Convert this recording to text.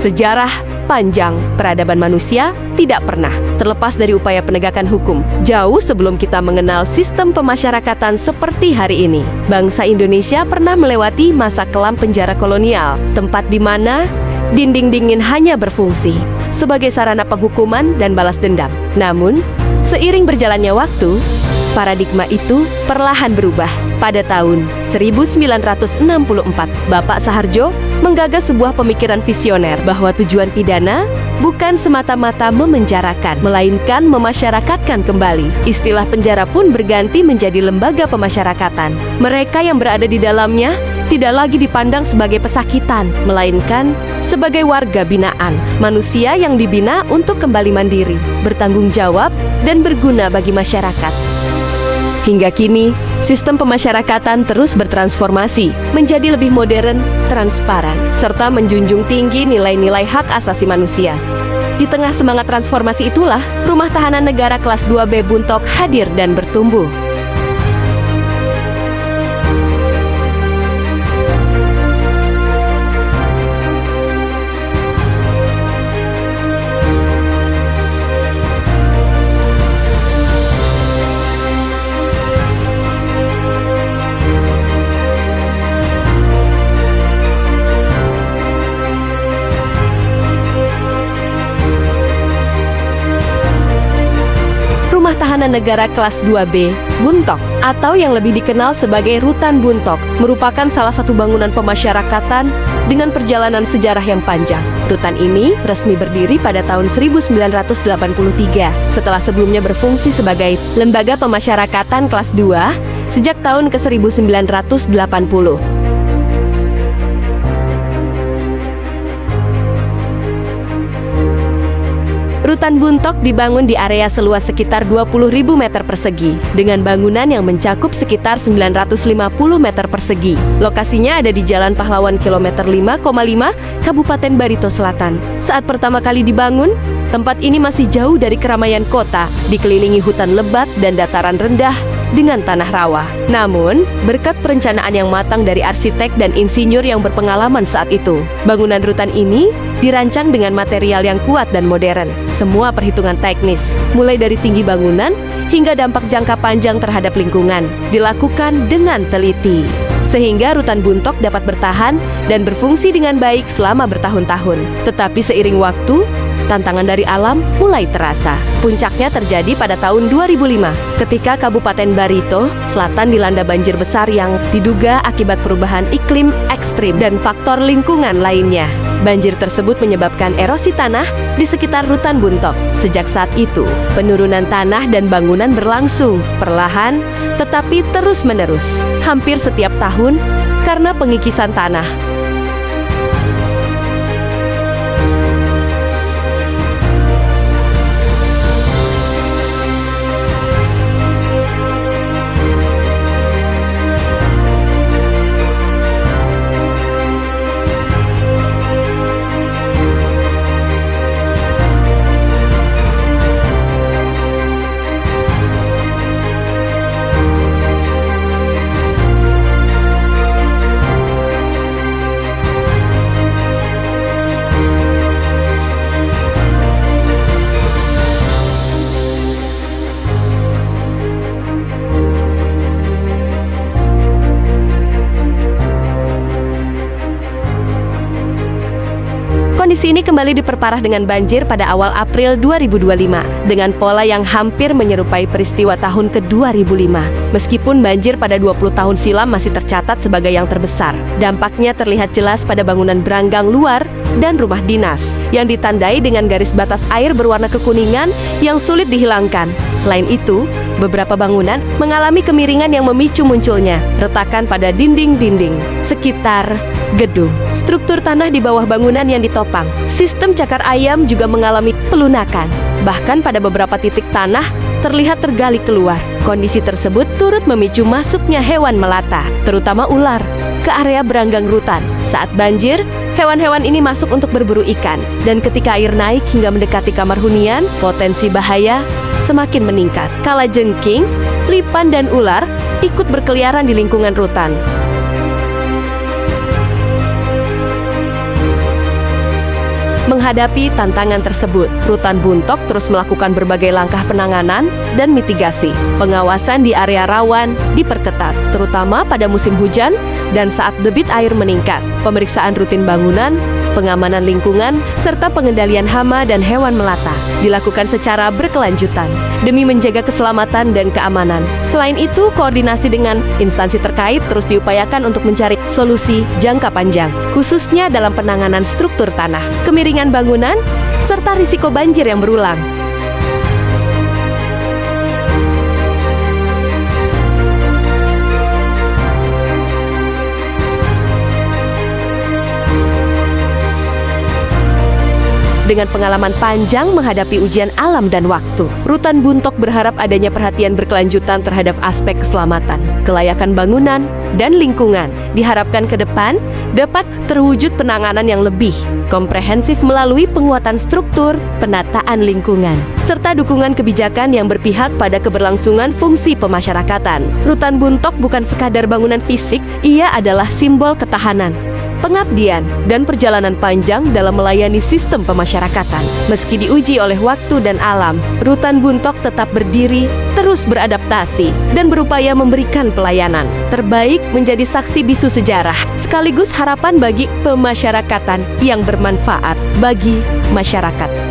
Sejarah panjang peradaban manusia tidak pernah terlepas dari upaya penegakan hukum. Jauh sebelum kita mengenal sistem pemasyarakatan seperti hari ini, bangsa Indonesia pernah melewati masa kelam penjara kolonial, tempat di mana dinding dingin hanya berfungsi sebagai sarana penghukuman dan balas dendam. Namun, seiring berjalannya waktu, paradigma itu perlahan berubah. Pada tahun 1964, Bapak Saharjo menggagas sebuah pemikiran visioner bahwa tujuan pidana bukan semata-mata memenjarakan, melainkan memasyarakatkan kembali. Istilah penjara pun berganti menjadi lembaga pemasyarakatan. Mereka yang berada di dalamnya tidak lagi dipandang sebagai pesakitan, melainkan sebagai warga binaan, manusia yang dibina untuk kembali mandiri, bertanggung jawab, dan berguna bagi masyarakat. Hingga kini, sistem pemasyarakatan terus bertransformasi menjadi lebih modern, transparan, serta menjunjung tinggi nilai-nilai hak asasi manusia. Di tengah semangat transformasi itulah, Rumah Tahanan Negara Kelas 2B Buntok hadir dan bertumbuh. Rumah Tahanan Negara Kelas 2B Buntok, atau yang lebih dikenal sebagai Rutan Buntok, merupakan salah satu bangunan pemasyarakatan dengan perjalanan sejarah yang panjang. Rutan ini resmi berdiri pada tahun 1983, setelah sebelumnya berfungsi sebagai lembaga pemasyarakatan kelas 2 sejak tahun ke-1980. Rutan Buntok dibangun di area seluas sekitar 20.000 meter persegi dengan bangunan yang mencakup sekitar 950 meter persegi. Lokasinya ada di Jalan Pahlawan kilometer 5,5 Kabupaten Barito Selatan. Saat pertama kali dibangun, tempat ini masih jauh dari keramaian kota, dikelilingi hutan lebat dan dataran rendah dengan tanah rawa. Namun, berkat perencanaan yang matang dari arsitek dan insinyur yang berpengalaman saat itu, bangunan rutan ini dirancang dengan material yang kuat dan modern. Semua perhitungan teknis, mulai dari tinggi bangunan hingga dampak jangka panjang terhadap lingkungan, dilakukan dengan teliti, sehingga Rutan Buntok dapat bertahan dan berfungsi dengan baik selama bertahun-tahun. Tetapi seiring waktu, tantangan dari alam mulai terasa. Puncaknya terjadi pada tahun 2005, ketika Kabupaten Barito Selatan dilanda banjir besar yang diduga akibat perubahan iklim ekstrim dan faktor lingkungan lainnya. Banjir tersebut menyebabkan erosi tanah di sekitar Rutan Buntok. Sejak saat itu, penurunan tanah dan bangunan berlangsung perlahan, tetapi terus-menerus, hampir setiap tahun karena pengikisan tanah. Kondisi ini kembali diperparah dengan banjir pada awal April 2025 dengan pola yang hampir menyerupai peristiwa tahun ke-2005. Meskipun banjir pada 20 tahun silam masih tercatat sebagai yang terbesar, dampaknya terlihat jelas pada bangunan beranggang luar dan rumah dinas yang ditandai dengan garis batas air berwarna kekuningan yang sulit dihilangkan. Selain itu, beberapa bangunan mengalami kemiringan yang memicu munculnya retakan pada dinding-dinding sekitar gedung. Struktur tanah di bawah bangunan yang ditopang. Sistem cakar ayam juga mengalami pelunakan. Bahkan pada beberapa titik tanah terlihat tergali keluar. Kondisi tersebut turut memicu masuknya hewan melata, terutama ular, ke area beranggang rutan. Saat banjir, hewan-hewan ini masuk untuk berburu ikan. Dan ketika air naik hingga mendekati kamar hunian, potensi bahaya semakin meningkat. Kalajengking, lipan, dan ular ikut berkeliaran di lingkungan rutan. Menghadapi tantangan tersebut, Rutan Buntok terus melakukan berbagai langkah penanganan dan mitigasi. Pengawasan di area rawan diperketat, terutama pada musim hujan dan saat debit air meningkat. Pemeriksaan rutin bangunan, pengamanan lingkungan, serta pengendalian hama dan hewan melata dilakukan secara berkelanjutan demi menjaga keselamatan dan keamanan. Selain itu, koordinasi dengan instansi terkait terus diupayakan untuk mencari solusi jangka panjang, khususnya dalam penanganan struktur tanah, kemiringan bangunan, serta risiko banjir yang berulang. Dengan pengalaman panjang menghadapi ujian alam dan waktu, Rutan Buntok berharap adanya perhatian berkelanjutan terhadap aspek keselamatan, kelayakan bangunan, dan lingkungan. Diharapkan ke depan dapat terwujud penanganan yang lebih komprehensif melalui penguatan struktur, penataan lingkungan, serta dukungan kebijakan yang berpihak pada keberlangsungan fungsi pemasyarakatan. Rutan Buntok bukan sekadar bangunan fisik, ia adalah simbol ketahanan, pengabdian, dan perjalanan panjang dalam melayani sistem pemasyarakatan. Meski diuji oleh waktu dan alam, Rutan Buntok tetap berdiri, terus beradaptasi, dan berupaya memberikan pelayanan terbaik, menjadi saksi bisu sejarah, sekaligus harapan bagi pemasyarakatan yang bermanfaat bagi masyarakat.